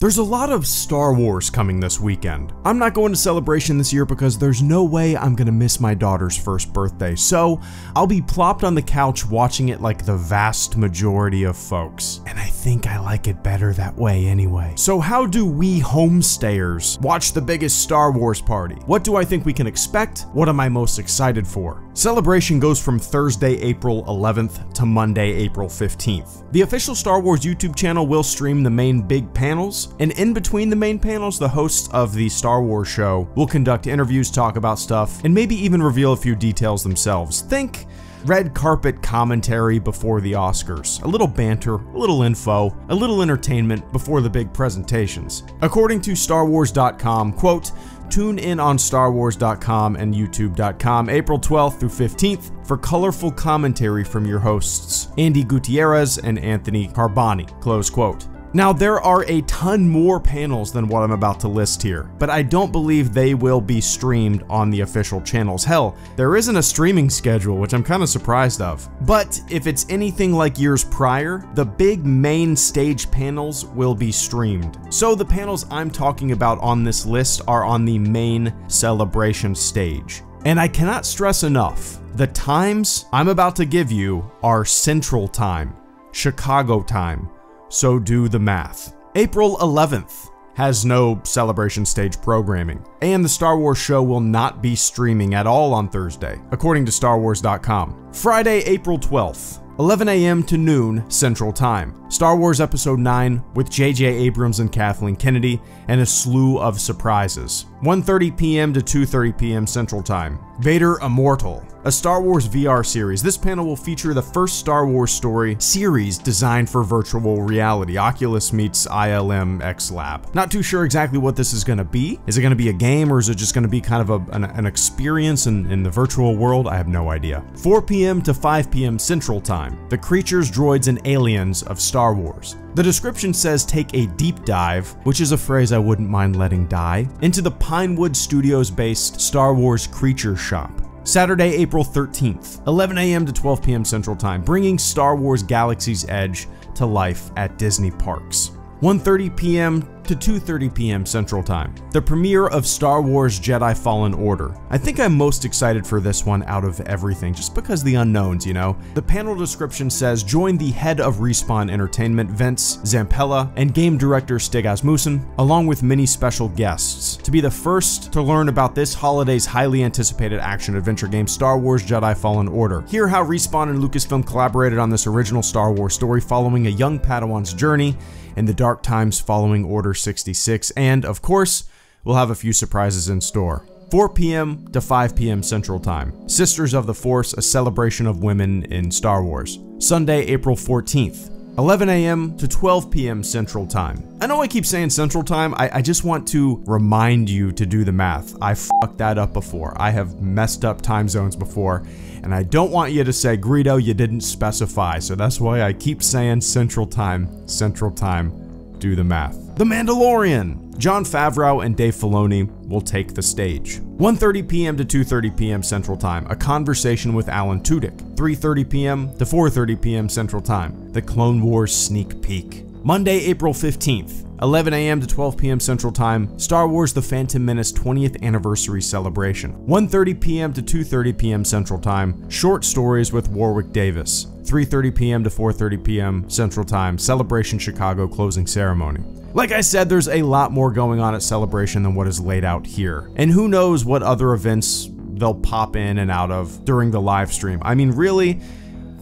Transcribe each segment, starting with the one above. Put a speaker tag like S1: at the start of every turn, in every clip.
S1: There's a lot of Star Wars coming this weekend. I'm not going to Celebration this year because there's no way I'm gonna miss my daughter's first birthday, so I'll be plopped on the couch watching it like the vast majority of folks. And I think I like it better that way anyway. So how do we homestayers watch the biggest Star Wars party? What do I think we can expect? What am I most excited for? Celebration goes from Thursday, April 11th to Monday, April 15th. The official Star Wars YouTube channel will stream the main big panels, and in between the main panels, the hosts of the Star Wars show will conduct interviews, talk about stuff, and maybe even reveal a few details themselves. Think red carpet commentary before the Oscars. A little banter, a little info, a little entertainment before the big presentations. According to StarWars.com, quote, tune in on StarWars.com and YouTube.com April 12th through 15th for colorful commentary from your hosts, Andy Gutierrez and Anthony Carboni, close quote. Now, there are a ton more panels than what I'm about to list here, but I don't believe they will be streamed on the official channels. Hell, there isn't a streaming schedule, which I'm kind of surprised of. But if it's anything like years prior, the big main stage panels will be streamed. So the panels I'm talking about on this list are on the main Celebration stage. And I cannot stress enough, the times I'm about to give you are Central Time, Chicago time. So do the math. April 11th has no Celebration stage programming, and the Star Wars show will not be streaming at all on Thursday, according to StarWars.com. Friday, April 12th, 11 a.m. to noon Central Time. Star Wars Episode 9 with J.J. Abrams and Kathleen Kennedy, and a slew of surprises. 1:30 p.m. to 2:30 p.m. Central Time. Vader Immortal, a Star Wars VR series. This panel will feature the first Star Wars story series designed for virtual reality. Oculus meets ILM X Lab. Not too sure exactly what this is going to be. Is it going to be a game, or is it just going to be kind of an experience in the virtual world? I have no idea. 4 p.m. to 5 p.m. Central Time. The creatures, droids, and aliens of Star Wars. The description says take a deep dive, which is a phrase I wouldn't mind letting die, into the Pinewood Studios-based Star Wars creature shop. Saturday, April 13th, 11 a.m. to 12 p.m. Central Time, bringing Star Wars Galaxy's Edge to life at Disney parks. 1:30 p.m. to 2:30 p.m. Central Time. The premiere of Star Wars Jedi Fallen Order. I think I'm most excited for this one out of everything, just because the unknowns, you know? The panel description says, join the head of Respawn Entertainment, Vince Zampella, and game director Stig Asmussen, along with many special guests, to be the first to learn about this holiday's highly anticipated action-adventure game, Star Wars Jedi Fallen Order. Hear how Respawn and Lucasfilm collaborated on this original Star Wars story following a young Padawan's journey in the dark times following Order 66, and of course, we'll have a few surprises in store. 4 p.m. to 5 p.m. Central Time. Sisters of the Force, a celebration of women in Star Wars. Sunday, April 14th. 11 a.m. to 12 p.m. Central Time. I know I keep saying Central Time, I just want to remind you to do the math. I fucked that up before. I have messed up time zones before, and I don't want you to say, Greedo, you didn't specify, so that's why I keep saying Central Time. Central Time. Do the math. The Mandalorian. Jon Favreau and Dave Filoni will take the stage. 1:30 p.m. to 2:30 p.m. Central Time, a conversation with Alan Tudyk. 3:30 p.m. to 4:30 p.m. Central Time, the Clone Wars sneak peek. Monday, April 15th, 11 a.m. to 12 p.m. Central Time, Star Wars The Phantom Menace 20th Anniversary Celebration. 1:30 p.m. to 2:30 p.m. Central Time, short stories with Warwick Davis. 3:30 p.m. to 4:30 p.m. Central Time, Celebration Chicago closing ceremony. Like I said, there's a lot more going on at Celebration than what is laid out here. And who knows what other events they'll pop in and out of during the live stream. I mean, really,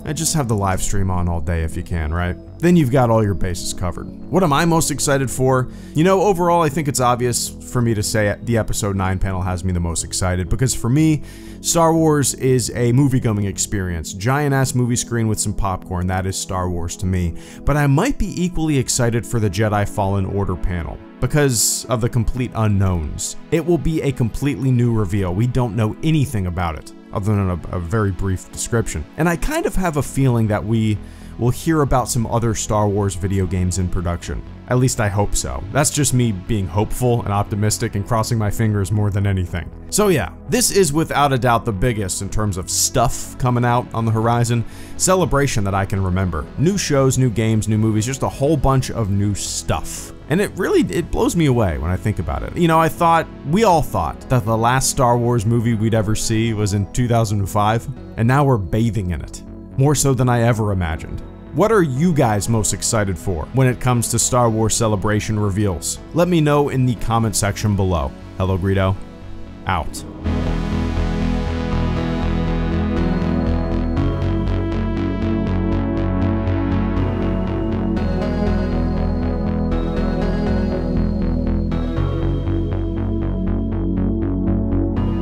S1: I just have the live stream on all day if you can, right? Then you've got all your bases covered. What am I most excited for? You know, overall, I think it's obvious for me to say the Episode 9 panel has me the most excited, because for me, Star Wars is a movie-going experience. Giant-ass movie screen with some popcorn, that is Star Wars to me. But I might be equally excited for the Jedi Fallen Order panel, because of the complete unknowns. It will be a completely new reveal. We don't know anything about it, other than a very brief description. And I kind of have a feeling that we will hear about some other Star Wars video games in production. At least I hope so. That's just me being hopeful and optimistic and crossing my fingers more than anything. So yeah, this is without a doubt the biggest in terms of stuff coming out on the horizon. Celebration that I can remember. New shows, new games, new movies, just a whole bunch of new stuff. And it blows me away when I think about it. You know, we all thought that the last Star Wars movie we'd ever see was in 2005, and now we're bathing in it. More so than I ever imagined. What are you guys most excited for when it comes to Star Wars Celebration reveals? Let me know in the comment section below. HelloGreedo, out.